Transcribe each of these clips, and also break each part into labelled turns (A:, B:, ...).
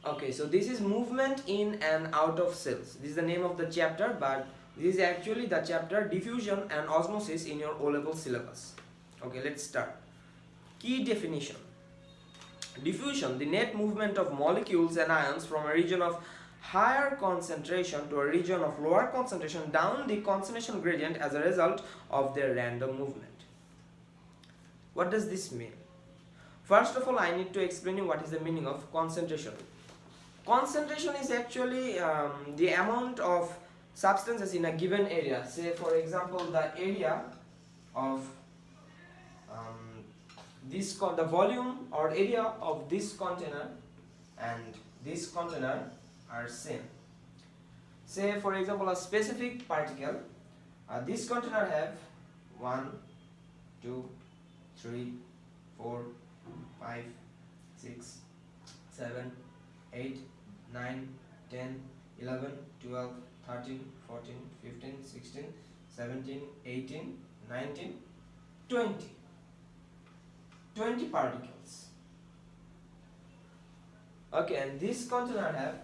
A: Okay, so this is movement in and out of cells. This is the name of the chapter, but this is actually the chapter Diffusion and Osmosis in your O-level syllabus. Okay, let's start. Key definition. Diffusion, the net movement of molecules and ions from a region of higher concentration to a region of lower concentration down the concentration gradient as a result of their random movement. What does this mean? First of all, I need to explain you what is the meaning of concentration. Concentration is actually the amount of substances in a given area. Say for example the area of the volume or area of this container and this container are same. Say for example a specific particle, this container have 1, 2, 3, 4, 5, 6, 7, 8, 9, 10, 11, 12, 13, 14, 15, 16, 17, 18, 19, 20. 20 particles. Okay, and this container have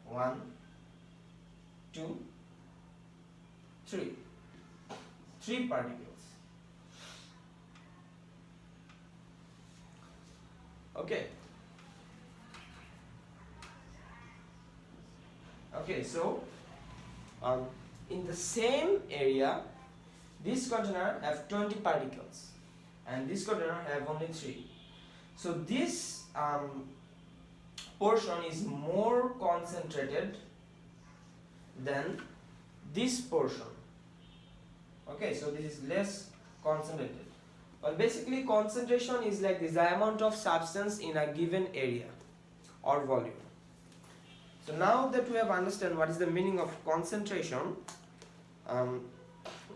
A: 1, 2, 3. 3 particles. Okay. Okay, so in the same area, this container have 20 particles and this container have only 3. So this portion is more concentrated than this portion. Okay, so this is less concentrated. Well, basically concentration is like this, the amount of substance in a given area or volume. So now that we have understood what is the meaning of concentration,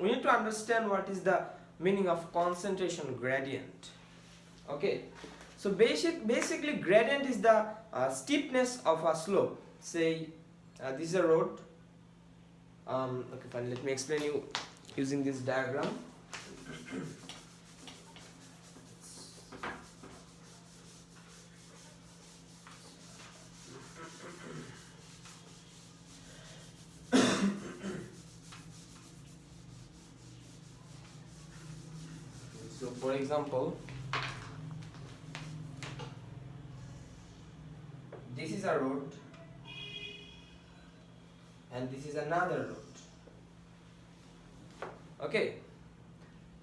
A: we need to understand what is the meaning of concentration gradient. Okay, so basically gradient is the steepness of a slope. Say this is a road. Okay, fine. Let me explain you using this diagram. So for example, this is a road and this is another road. Okay,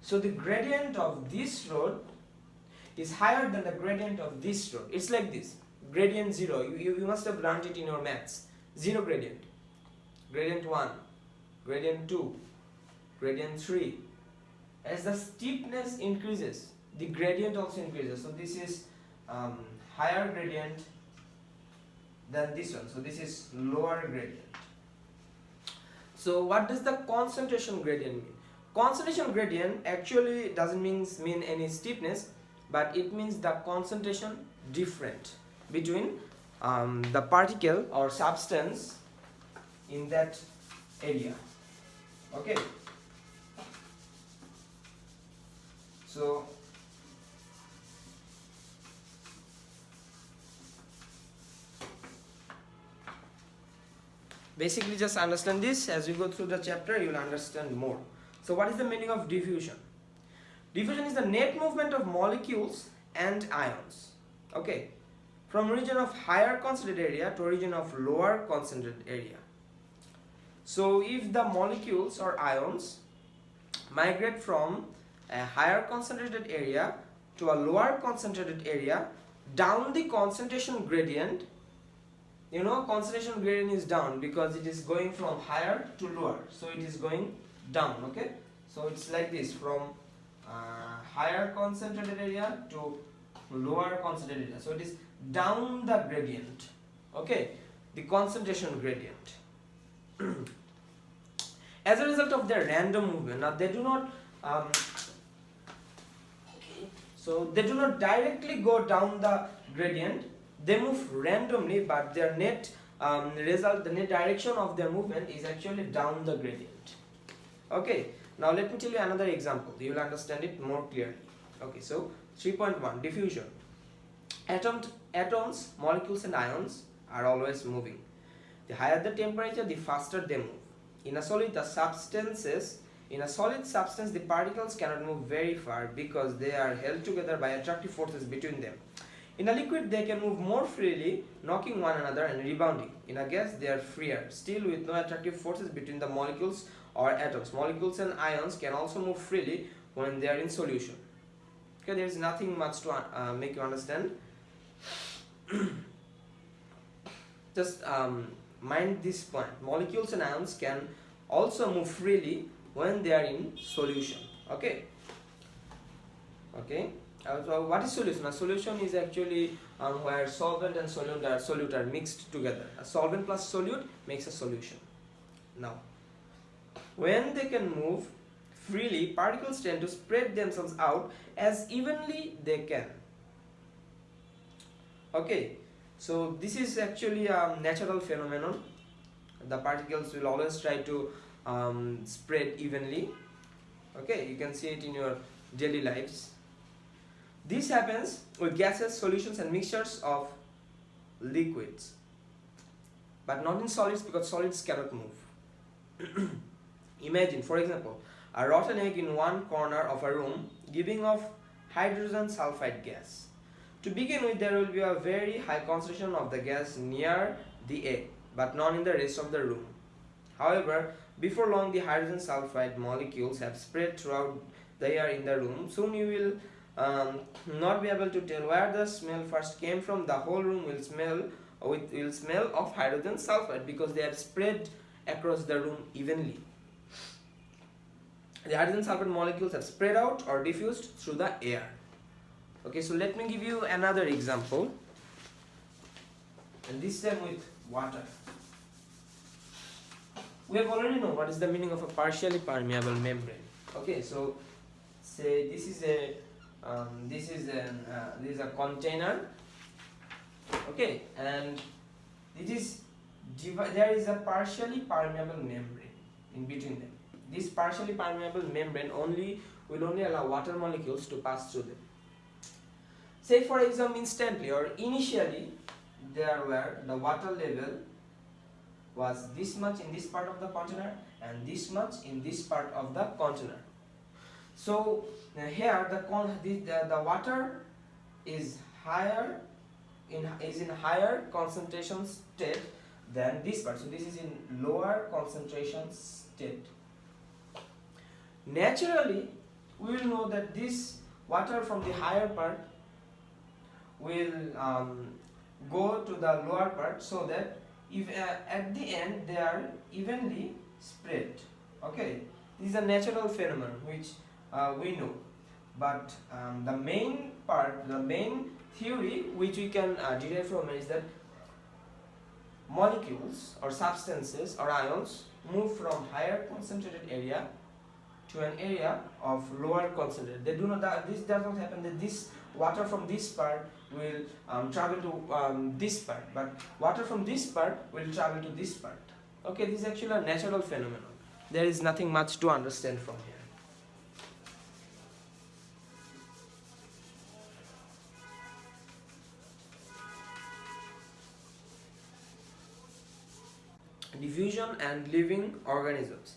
A: so the gradient of this road is higher than the gradient of this road. It's like this, gradient 0. You must have learned it in your maths. 0 gradient, gradient 1, gradient 2, gradient 3. As the steepness increases, the gradient also increases. So this is higher gradient than this one. So this is lower gradient. So what does the concentration gradient mean? Concentration gradient actually doesn't mean any steepness, but it means the concentration different between the particle or substance in that area. Okay. So basically just understand this. As you go through the chapter, you will understand more. So what is the meaning of diffusion? Diffusion is the net movement of molecules and ions, okay, from a region of higher concentrated area to a region of lower concentrated area. So if the molecules or ions migrate from a higher concentrated area to a lower concentrated area down the concentration gradient, you know concentration gradient is down because it is going from higher to lower, so it is going down. Okay, so it's like this, from higher concentrated area to lower concentrated area, so it is down the gradient. Okay, the concentration gradient. As a result of their random movement, now they do not so they do not directly go down the gradient, they move randomly, but their net the net direction of their movement is actually down the gradient. Okay, now let me tell you another example, you will understand it more clearly. Okay, so 3.1 diffusion. Atoms, molecules and ions are always moving. The higher the temperature, the faster they move. In a solid substance, the particles cannot move very far because they are held together by attractive forces between them. In a liquid, they can move more freely, knocking one another and rebounding. In a gas, they are freer, still with no attractive forces between the molecules or atoms. Molecules and ions can also move freely when they are in solution. Okay, there is nothing much to make you understand. Just mind this point. Molecules and ions can also move freely when they are in solution. Okay. So what is solution? A solution is actually where solvent and solute are mixed together. A solvent plus solute makes a solution. Now, when they can move freely, particles tend to spread themselves out as evenly they can. Okay, so this is actually a natural phenomenon. The particles will always try to spread evenly. Okay, you can see it in your daily lives. This happens with gases, solutions and mixtures of liquids, but not in solids because solids cannot move. Imagine, for example, a rotten egg in one corner of a room giving off hydrogen sulfide gas. To begin with, there will be a very high concentration of the gas near the egg, but none in the rest of the room. However, before long, the hydrogen sulfide molecules have spread throughout the air in the room. Soon you will not be able to tell where the smell first came from. The whole room will smell of hydrogen sulfide because they have spread across the room evenly. The hydrogen sulfide molecules have spread out or diffused through the air. Okay, so let me give you another example, and this time with water. We have already known what is the meaning of a partially permeable membrane. Okay, so say this is a container. Okay, and there is a partially permeable membrane in between them. This partially permeable membrane will only allow water molecules to pass through them. Say for example, instantly or initially, the water level was this much in this part of the container and this much in this part of the container. So here the water is in higher concentration state than this part. So this is in lower concentration state. Naturally, we will know that this water from the higher part will go to the lower part, so that if at the end they are evenly spread. Okay, this is a natural phenomenon which we know, but the main theory which we can derive from it is that molecules or substances or ions move from higher concentrated area to an area of lower concentrated. This does not happen that this water from this part will travel to this part, but water from this part will travel to this part. Okay, this is actually a natural phenomenon. There is nothing much to understand from here. Diffusion and living organisms.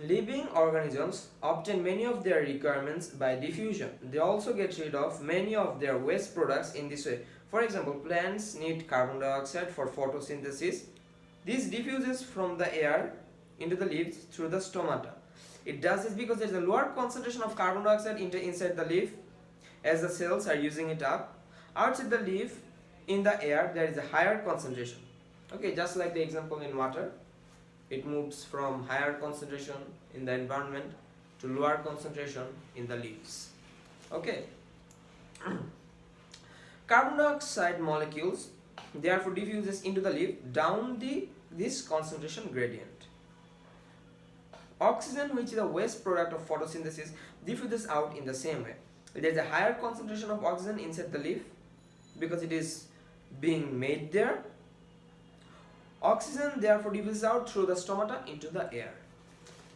A: Living organisms obtain many of their requirements by diffusion. They also get rid of many of their waste products in this way. For example, plants need carbon dioxide for photosynthesis. This diffuses from the air into the leaves through the stomata. It does this because there is a lower concentration of carbon dioxide inside the leaf as the cells are using it up. Outside the leaf, in the air, there is a higher concentration. Okay, just like the example in water. It moves from higher concentration in the environment to lower concentration in the leaves. Okay. Carbon dioxide molecules therefore diffuses into the leaf down this concentration gradient. Oxygen, which is a waste product of photosynthesis, diffuses out in the same way. There is a higher concentration of oxygen inside the leaf because it is being made there. Oxygen therefore diffuses out through the stomata into the air.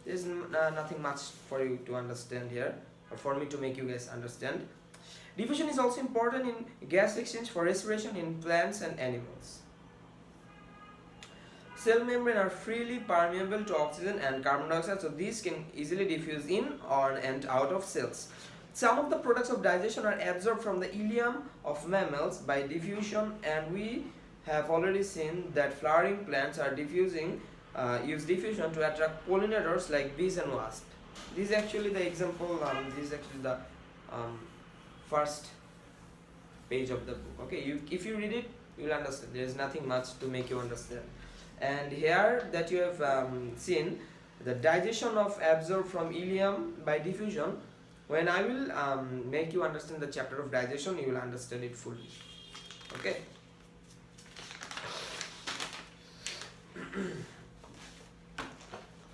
A: There is nothing much for you to understand here, or for me to make you guys understand. Diffusion is also important in gas exchange for respiration in plants and animals. Cell membrane are freely permeable to oxygen and carbon dioxide, so these can easily diffuse in or and out of cells. Some of the products of digestion are absorbed from the ileum of mammals by diffusion, and we have already seen that flowering plants are use diffusion to attract pollinators like bees and wasps. This is actually the example. This is actually the first page of the book. Okay, if you read it, you will understand. There is nothing much to make you understand. And here that you have seen the digestion of absorbed from ileum by diffusion. When I will make you understand the chapter of digestion, you will understand it fully. Okay.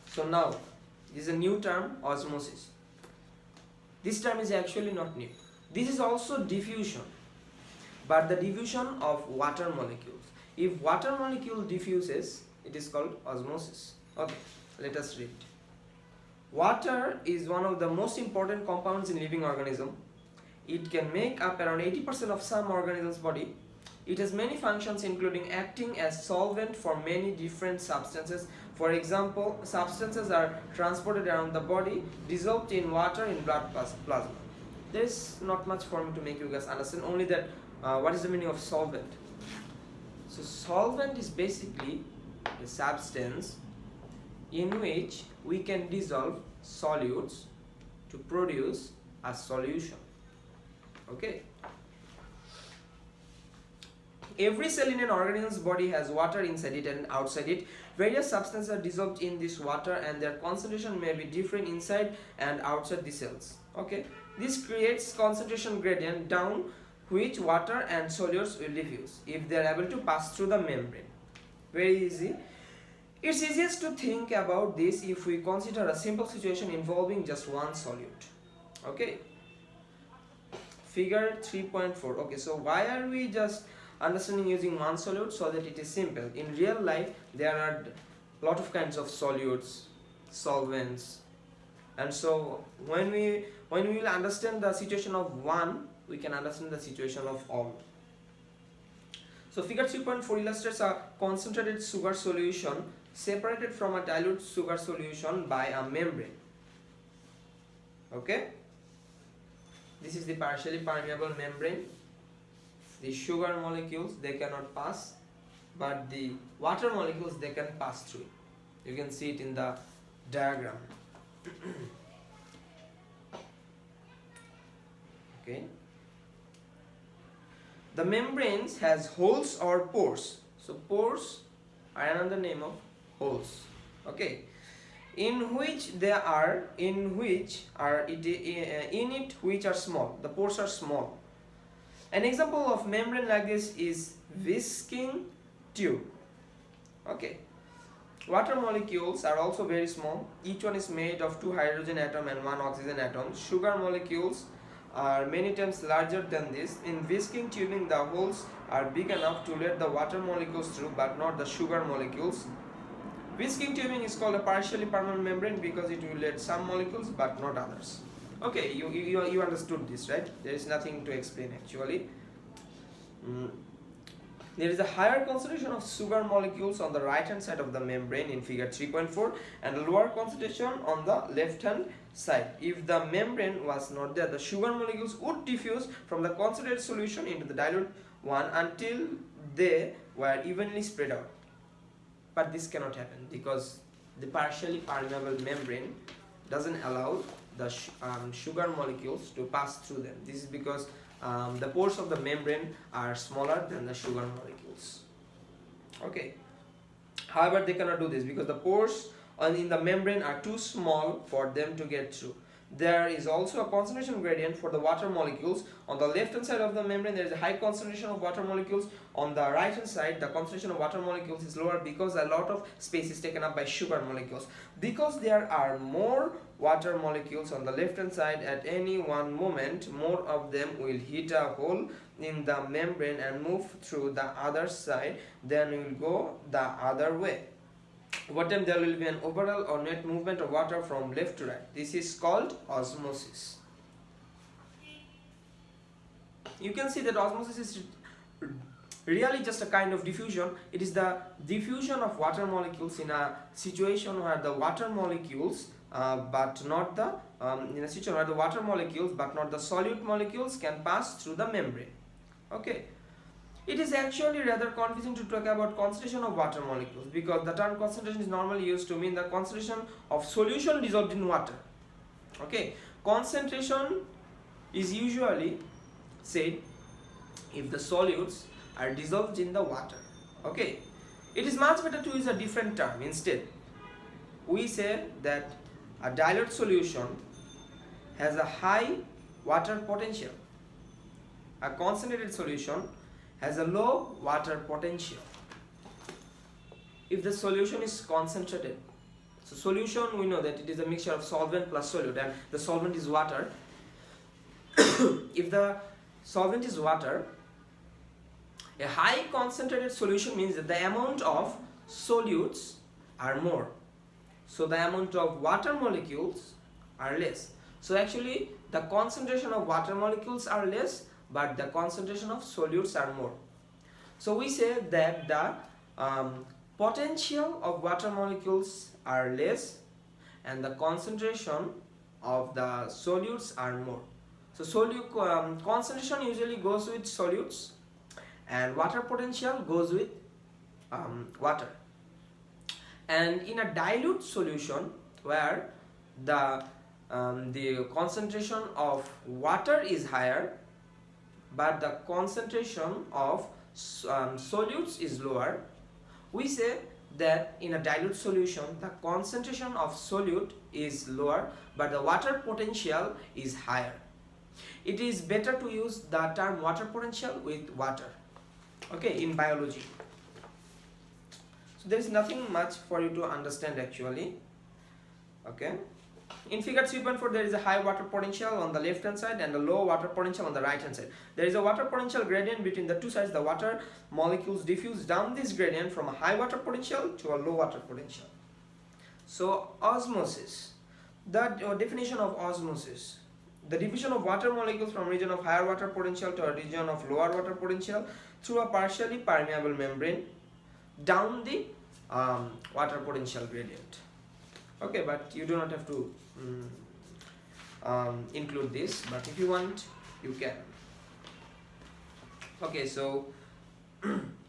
A: So now, this is a new term, osmosis. This term is actually not new. This is also diffusion, but the diffusion of water molecules. If water molecule diffuses, it is called osmosis. Okay, let us read. Water is one of the most important compounds in living organism. It can make up around 80% of some organism's body. It has many functions, including acting as solvent for many different substances. For example, substances are transported around the body, dissolved in water in blood plasma. There is not much for me to make you guys understand, only that what is the meaning of solvent. So solvent is basically a substance in which we can dissolve solutes to produce a solution. Okay. Every cell in an organism's body has water inside it and outside it. Various substances are dissolved in this water, and their concentration may be different inside and outside the cells. Okay. This creates concentration gradient down which water and solutes will diffuse if they are able to pass through the membrane. Very easy. It's easiest to think about this if we consider a simple situation involving just one solute. Okay. Figure 3.4. Okay, so why are we just understanding using one solute? So that it is simple. In real life, there are a lot of kinds of solutes, solvents, and so when we will understand the situation of one, we can understand the situation of all. So figure 3.4 illustrates a concentrated sugar solution separated from a dilute sugar solution by a membrane. Okay, this is the partially permeable membrane. The sugar molecules, they cannot pass, but the water molecules, they can pass through. You can see it in the diagram. Okay. The membranes has holes or pores. So pores are another name of holes. Okay. In which are small. The pores are small. An example of membrane like this is whisking tube. Okay. Water molecules are also very small. Each one is made of 2 hydrogen atom and 1 oxygen atom. Sugar molecules are many times larger than this. In whisking tubing, the holes are big enough to let the water molecules through, but not the sugar molecules. Whisking tubing is called a partially permeable membrane because it will let some molecules but not others. Okay, you understood this, right? There is nothing to explain actually. There is a higher concentration of sugar molecules on the right hand side of the membrane in figure 3.4 and a lower concentration on the left hand side. If the membrane was not there, the sugar molecules would diffuse from the concentrated solution into the dilute one until they were evenly spread out. But this cannot happen because the partially permeable membrane doesn't allow the sugar molecules to pass through them. This is because the pores of the membrane are smaller than the sugar molecules. Okay. However, they cannot do this because the pores in the membrane are too small for them to get through. There is also a concentration gradient for the water molecules. On the left hand side of the membrane, there is a high concentration of water molecules. On the right hand side, the concentration of water molecules is lower because a lot of space is taken up by sugar molecules. Because there are more water molecules on the left hand side at any one moment, more of them will hit a hole in the membrane and move through the other side, then will go the other way. Over time there will be an overall or net movement of water from left to right. This is called osmosis. you can see that osmosis is really just a kind of diffusion. It is the diffusion of water molecules in a situation where the water molecules but not the in a situation where the water molecules but not the solute molecules can pass through the membrane. Okay, it is actually rather confusing to talk about concentration of water molecules, because the term concentration is normally used to mean the concentration of solution dissolved in water. Okay, concentration is usually said if the solutes are dissolved in the water. Okay, it is much better to use a different term. Instead, we say that a dilute solution has a high water potential. A concentrated solution has a low water potential. If the solution is concentrated, so solution, we know that it is a mixture of solvent plus solute, and the solvent is water. If the solvent is water, a high concentrated solution means that the amount of solutes are more, so the amount of water molecules are less. So actually the concentration of water molecules are less, but the concentration of solutes are more. So we say that the potential of water molecules are less and the concentration of the solutes are more. So solute concentration usually goes with solutes and water potential goes with water. And in a dilute solution where the concentration of water is higher but the concentration of solutes is lower, we say that in a dilute solution the concentration of solute is lower but the water potential is higher. It is better to use the term water potential with water, okay, in biology. So there is nothing much for you to understand actually. Okay, in figure 3.4 there is a high water potential on the left hand side and a low water potential on the right hand side. There is a water potential gradient between the two sides. The water molecules diffuse down this gradient from a high water potential to a low water potential. So osmosis, the definition of osmosis: the diffusion of water molecules from region of higher water potential to a region of lower water potential through a partially permeable membrane down the water potential gradient. Okay, but you do not have to include this, but if you want you can. Okay, so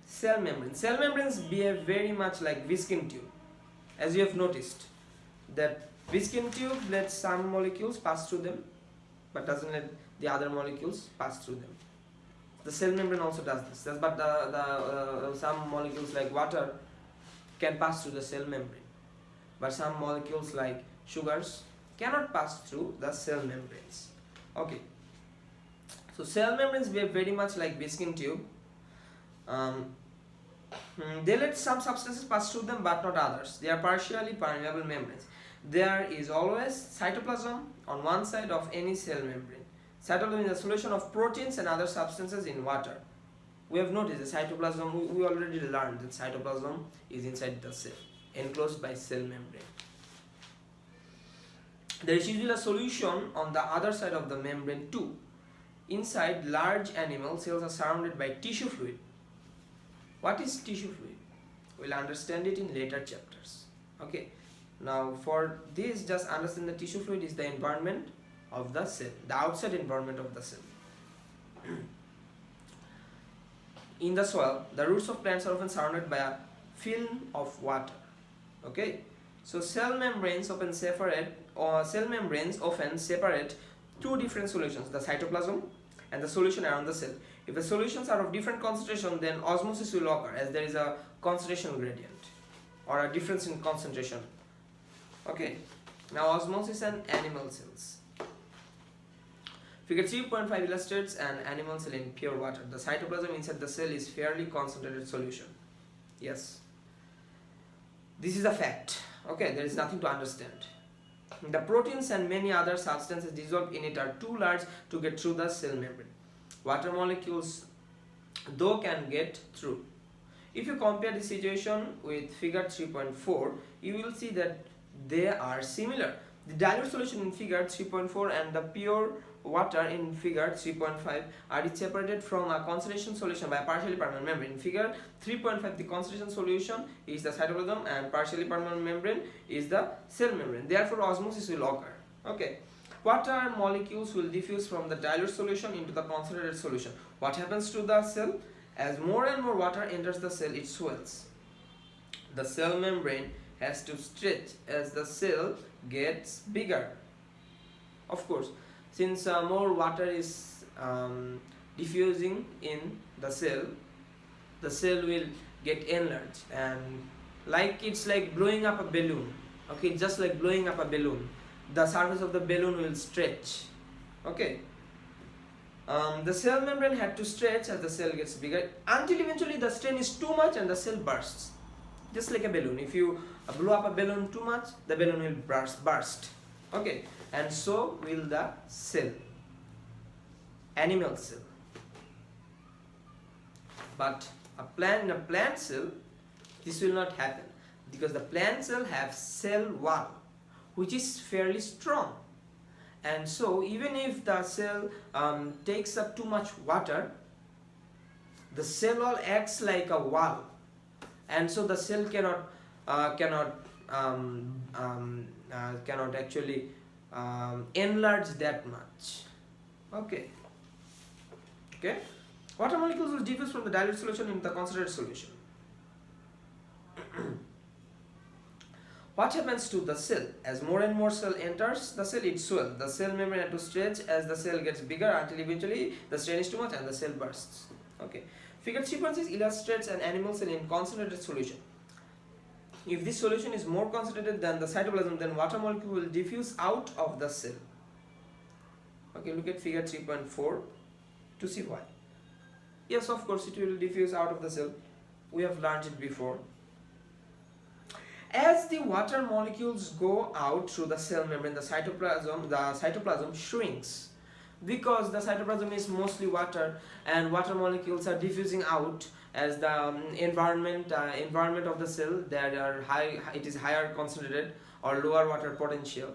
A: cell membranes. Cell membranes behave very much like Viscin tube. As you have noticed that Viscin tube lets some molecules pass through them but doesn't let the other molecules pass through them. The cell membrane also does this, but some molecules like water can pass through the cell membrane, but some molecules like sugars cannot pass through the cell membranes. Okay, so cell membranes behave very much like Viscin tube. They let some substances pass through them but not others. They are partially permeable membranes. There is always cytoplasm on one side of any cell membrane. Cytoplasm is a solution of proteins and other substances in water. We have noticed the cytoplasm, we already learned that cytoplasm is inside the cell, enclosed by cell membrane. There is usually a solution on the other side of the membrane too. Inside, large animal cells are surrounded by tissue fluid. What is tissue fluid? We'll understand it in later chapters. Okay. Now for this, just understand the tissue fluid is the environment of the cell, the outside environment of the cell. In the soil, the roots of plants are often surrounded by a film of water. Okay, so cell membranes often separate two different solutions, the cytoplasm and the solution around the cell. If the solutions are of different concentration, then osmosis will occur as there is a concentration gradient or a difference in concentration. Okay, now osmosis and animal cells. Figure 3.5 illustrates an animal cell in pure water. The cytoplasm inside the cell is fairly concentrated solution. Yes, this is a fact. Okay, there is nothing to understand. The proteins and many other substances dissolved in it are too large to get through the cell membrane. Water molecules though can get through. If you compare the situation with figure 3.4, you will see that they are similar. The dilute solution in figure 3.4 and the pure water in figure 3.5 are separated from a concentration solution by a partially permanent membrane. In figure 3.5, the concentration solution is the cytoplasm and partially permanent membrane is the cell membrane. Therefore, osmosis will occur. Okay. Water molecules will diffuse from the dilute solution into the concentrated solution. What happens to the cell? As more and more water enters the cell, it swells. The cell membrane has to stretch as the cell gets bigger. Of course, since more water is diffusing in the cell will get enlarged, and it's like blowing up a balloon. Okay, just like blowing up a balloon, the surface of the balloon will stretch. Okay. The cell membrane had to stretch as the cell gets bigger until eventually the strain is too much and the cell bursts. Just like a balloon. If you blow up a balloon too much, the balloon will burst. Okay, and so will the cell, animal cell. But in a plant cell, this will not happen because the plant cell have cell wall, which is fairly strong. And so even if the cell takes up too much water, the cell wall acts like a wall, and so the cell cannot actually enlarge that much. Okay. Water molecules will diffuse from the dilute solution into the concentrated solution. What happens to the cell? As more and more cell enters the cell, it swells. The cell membrane has to stretch as the cell gets bigger until eventually the strain is too much and the cell bursts. Okay. Figure 3.6 illustrates an animal cell in concentrated solution. If this solution is more concentrated than the cytoplasm, then water molecule will diffuse out of the cell. Okay, look at figure 3.4 to see why. Yes, of course, it will diffuse out of the cell. We have learned it before. As the water molecules go out through the cell membrane, the cytoplasm shrinks, because the cytoplasm is mostly water and water molecules are diffusing out as the environment of the cell that are it is higher concentrated or lower water potential.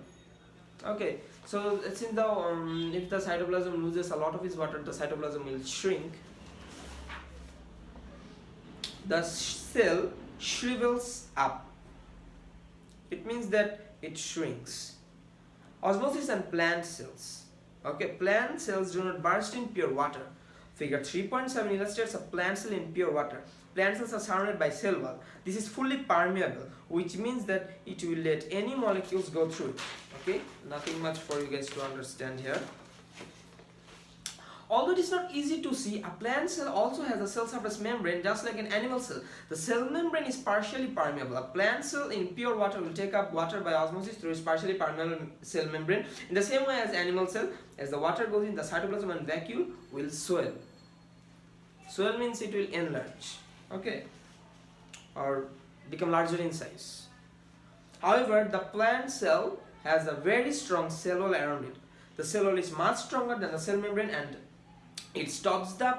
A: Okay, so since if the cytoplasm loses a lot of its water, the cytoplasm will shrink. The cell shrivels up. It means that it shrinks. Osmosis and plant cells. Okay, plant cells do not burst in pure water. Figure 3.7 illustrates a plant cell in pure water. Plant cells are surrounded by cell wall. This is fully permeable, which means that it will let any molecules go through it. Okay, nothing much for you guys to understand here. Although it is not easy to see, a plant cell also has a cell surface membrane just like an animal cell. The cell membrane is partially permeable. A plant cell in pure water will take up water by osmosis through its partially permeable cell membrane. In the same way as animal cell, as the water goes in, the cytoplasm and vacuole will swell. Swell means it will enlarge, okay, or become larger in size. However, the plant cell has a very strong cell wall around it. The cell wall is much stronger than the cell membrane and it stops the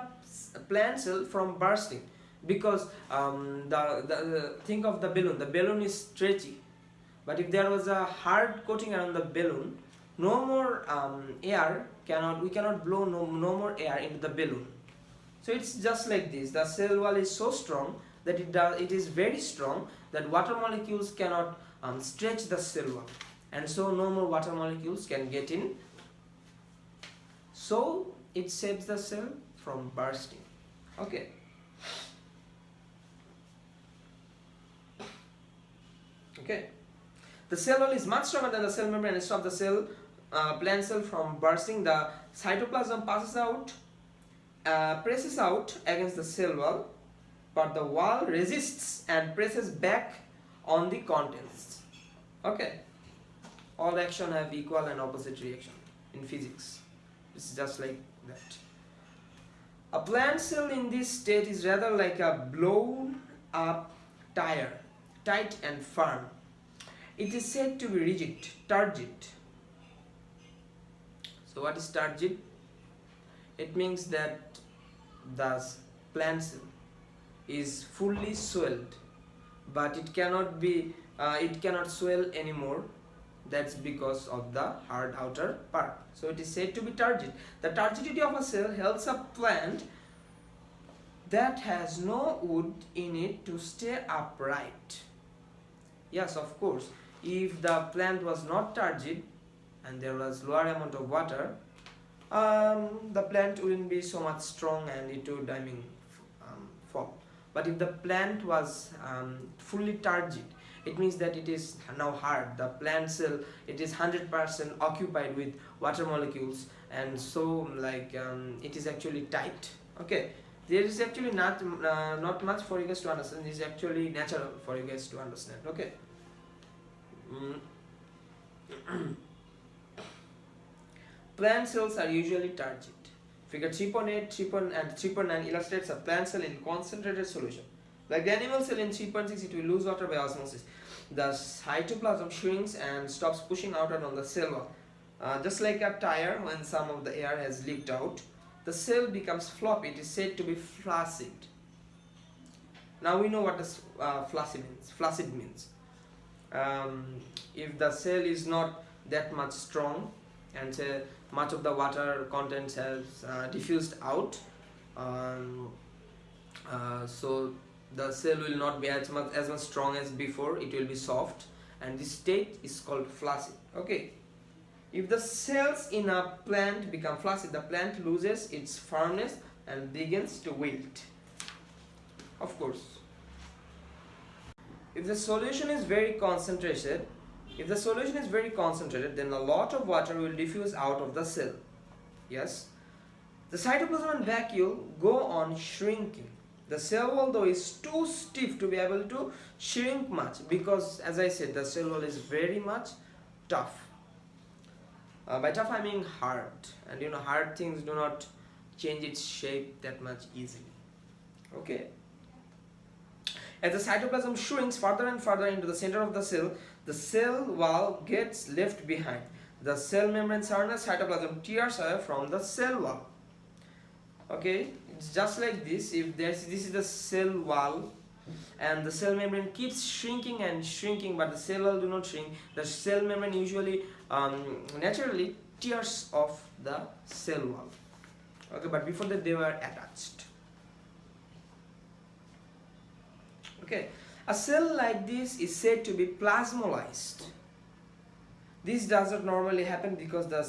A: plant cell from bursting, because think of the balloon is stretchy, but if there was a hard coating around the balloon, no more we cannot blow no more air into the balloon. So it's just like this. The cell wall is so strong that it is very strong that water molecules cannot stretch the cell wall, and so no more water molecules can get in. So it saves the cell from bursting. Okay. The cell wall is much stronger than the cell membrane and stops the plant cell from bursting. The cytoplasm presses out against the cell wall, but the wall resists and presses back on the contents. Okay. All action have equal and opposite reaction in physics. It's just like that. A plant cell in this state is rather like a blown up tire, tight and firm. It is said to be rigid, turgid. So what is turgid? It means that the plant cell is fully swelled, but it cannot swell anymore That's because of the hard outer part. So it is said to be turgid. The turgidity of a cell helps a plant that has no wood in it to stay upright. Yes, of course, if the plant was not turgid and there was lower amount of water, the plant wouldn't be so much strong and it would fall. But if the plant was fully turgid, it means that it is now hard. The plant cell, it is 100% occupied with water molecules, and so it is actually tight. Okay, there is actually not much for you guys to understand. This is actually natural for you guys to understand. Okay. Plant cells are usually turgid. Figure 3.8, 3.9 and 3.9 illustrates a plant cell in concentrated solution. Like the animal cell in 3.6, it will lose water by osmosis. The cytoplasm shrinks and stops pushing outward on the cell wall. Just like a tire, when some of the air has leaked out, the cell becomes floppy. It is said to be flaccid. Now we know what this flaccid means. Flaccid means if the cell is not that much strong and much of the water content has diffused out, so the cell will not be as much strong as before. It will be soft, and this state is called flaccid. Okay, if the cells in a plant become flaccid, the plant loses its firmness and begins to wilt. Of course, if the solution is very concentrated, then a lot of water will diffuse out of the cell. Yes, the cytoplasm and vacuole go on shrinking. The cell wall, though, is too stiff to be able to shrink much, because, as I said, the cell wall is very much tough. By tough I mean hard, and you know, hard things do not change its shape that much easily. Okay. As the cytoplasm shrinks further and further into the center of the cell wall gets left behind. The cell membrane surrounding cytoplasm tears away from the cell wall. Okay, it's just like this. If this is the cell wall, and the cell membrane keeps shrinking and shrinking, but the cell wall do not shrink, the cell membrane usually naturally tears off the cell wall. Okay, but before that they were attached. Okay, a cell like this is said to be plasmolysed. This does not normally happen because the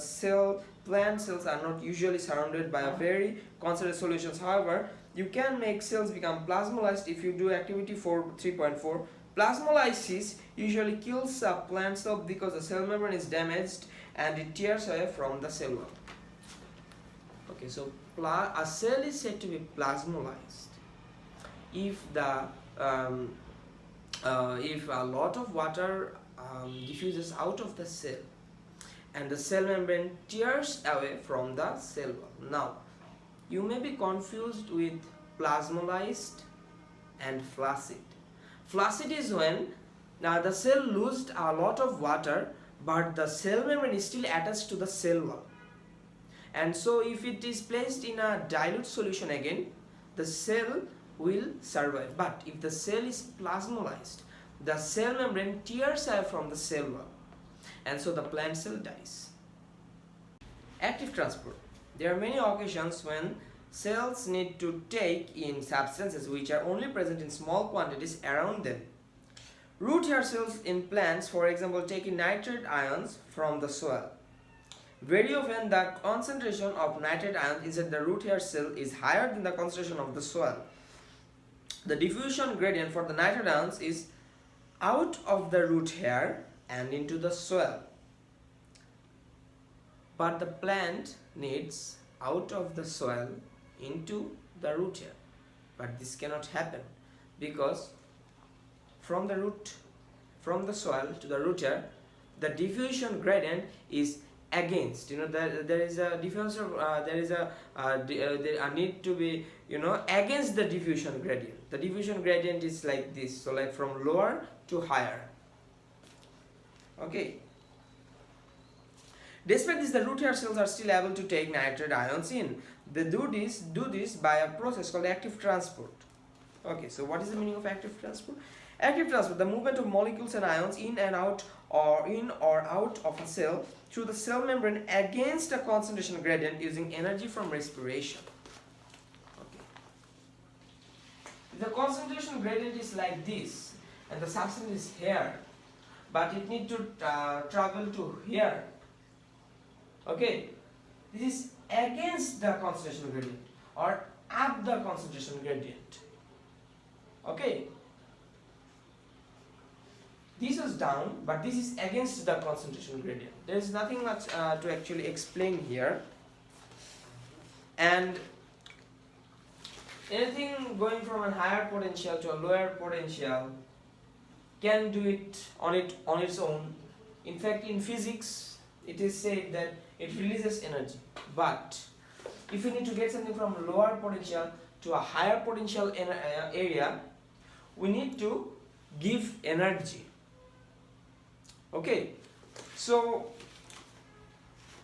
A: plant cells are not usually surrounded by a very concentrated solutions. However, you can make cells become plasmolysed if you do activity 3.4. Plasmolysis usually kills a plant cell because the cell membrane is damaged and it tears away from the cell wall. Okay, so a cell is said to be plasmolysed if if a lot of water diffuses out of the cell and the cell membrane tears away from the cell wall. Now, you may be confused with plasmolysed and flaccid. Flaccid is when the cell lost a lot of water, but the cell membrane is still attached to the cell wall. And so if it is placed in a dilute solution again, the cell will survive. But if the cell is plasmolysed, the cell membrane tears away from the cell wall, and so the plant cell dies. Active transport. There are many occasions when cells need to take in substances which are only present in small quantities around them. Root hair cells in plants, for example, take in nitrate ions from the soil. Very often the concentration of nitrate ions inside the root hair cell is higher than the concentration of the soil. The diffusion gradient for the nitrate ions is out of the root hair and into the soil. But the plant needs out of the soil into the root hair. But this cannot happen because from the soil to the root hair, the diffusion gradient is against. There is a diffusion. There is a need to be against the diffusion gradient. The diffusion gradient is like this. So like from lower to higher. Okay. Despite this, the root hair cells are still able to take nitrate ions in. They do this by a process called active transport. Okay, so what is the meaning of active transport? Active transport, the movement of molecules and ions in and out or in or out of a cell through the cell membrane against a concentration gradient using energy from respiration. Okay. The concentration gradient is like this and the substance is here, but it needs to travel to here. Okay, this is against the concentration gradient or at the concentration gradient. Okay, this was down, but this is against the concentration gradient. There is nothing much to actually explain here. And anything going from a higher potential to a lower potential can do it on its own. In fact, in physics, it is said that it releases energy. But if you need to get something from lower potential to a higher potential area, we need to give energy. Okay, so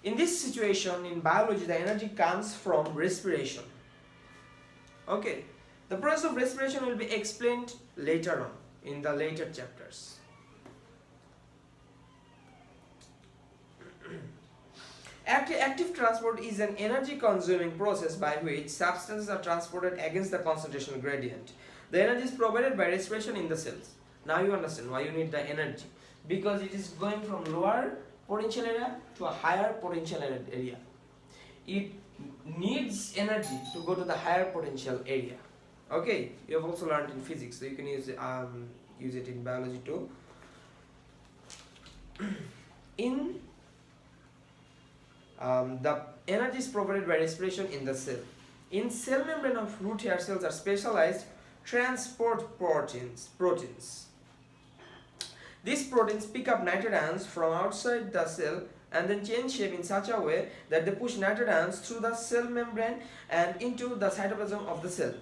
A: in this situation in biology, the energy comes from respiration. Okay, the process of respiration will be explained later on in the later chapters. Active transport is an energy consuming process by which substances are transported against the concentration gradient. The energy is provided by respiration in the cells. Now you understand why you need the energy, because it is going from lower potential area to a higher potential area. It needs energy to go to the higher potential area. Okay, you have also learned in physics, so you can use it in biology too. In the energy is provided by respiration in the cell. In cell membrane of root hair cells are specialized transport proteins. These proteins pick up nitrogen ions from outside the cell and then change shape in such a way that they push nitrogen ions through the cell membrane and into the cytoplasm of the cell.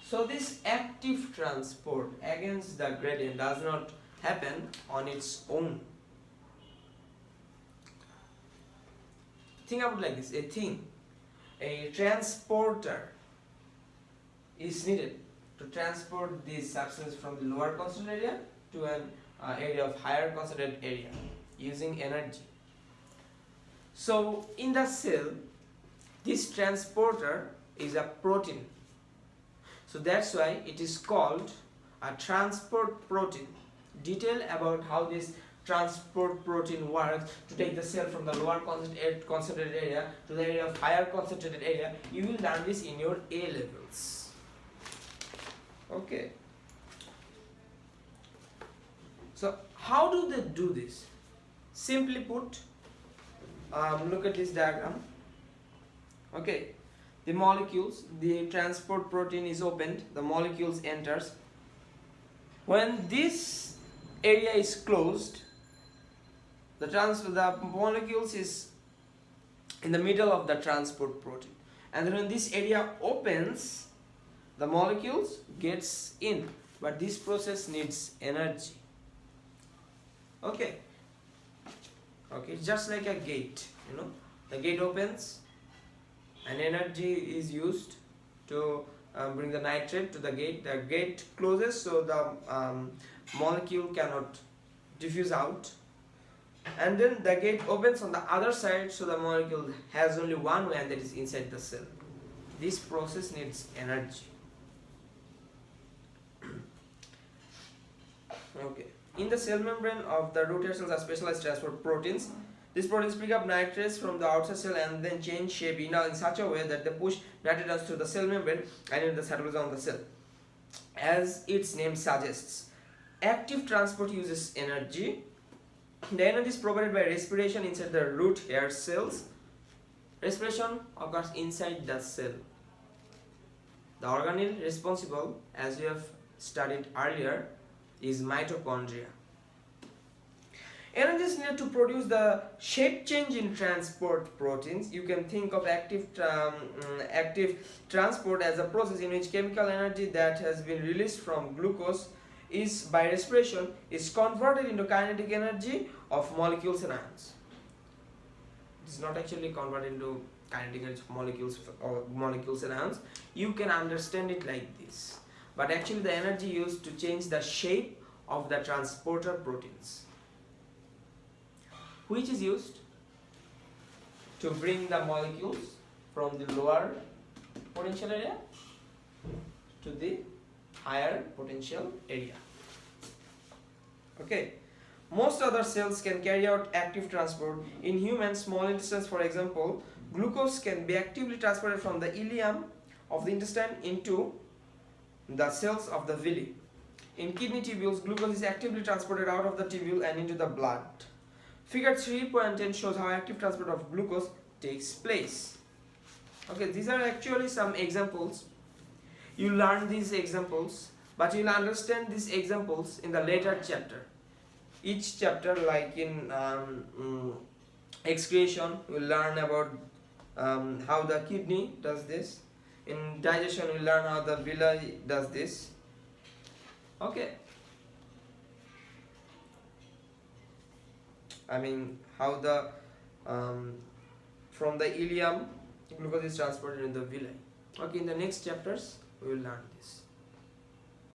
A: So this active transport against the gradient does not happen on its own. Think about like this, a transporter is needed to transport this substance from the lower concentrated area to an area of higher concentrated area using energy. So in the cell, this transporter is a protein. So that's why it is called a transport protein. Detail about how this transport protein works to take the cell from the lower concentrated area to the area of higher concentrated area, you will learn this in your A levels. Okay. So how do they do this? Simply put, look at this diagram. Okay, the molecules, the transport protein is opened, the molecules enters. When this area is closed, the molecules is in the middle of the transport protein, and then when this area opens, the molecules gets in, but this process needs energy. Okay, just like a gate, the gate opens and energy is used to bring the nitrate to the gate closes, so the molecule cannot diffuse out, and then the gate opens on the other side, so the molecule has only one way, and that is inside the cell. This process needs energy. Okay, in the cell membrane of the root hair cells are specialized transport proteins. These proteins pick up nitrates from the outside cell and then change shape in such a way that they push nitrogens through the cell membrane and into the cytoplasm of the cell. As its name suggests, active transport uses energy. The energy is provided by respiration inside the root hair cells. Respiration occurs inside the cell. The organelle responsible, as we have studied earlier, is mitochondria. Energy is needed to produce the shape change in transport proteins. You can think of active transport as a process in which chemical energy that has been released from glucose is by respiration is converted into kinetic energy of molecules and ions. It is not actually converted into kinetic energy of molecules or molecules and ions, you can understand it like this. But actually the energy used to change the shape of the transporter proteins, which is used to bring the molecules from the lower potential area to the higher potential area. Okay. Most other cells can carry out active transport. In humans, small intestines, for example, glucose can be actively transported from the ileum of the intestine into the cells of the villi. In kidney tubules, glucose is actively transported out of the tubule and into the blood. Figure 3.10 shows how active transport of glucose takes place. Okay, these are actually some examples. You learn these examples, but you'll understand these examples in the later chapter. Each chapter, like in excretion, we'll learn about how the kidney does this. In digestion, we'll learn how the villi does this. Okay. I mean, how the from the ileum glucose is transported in the villi. Okay, in the next chapters we will learn this.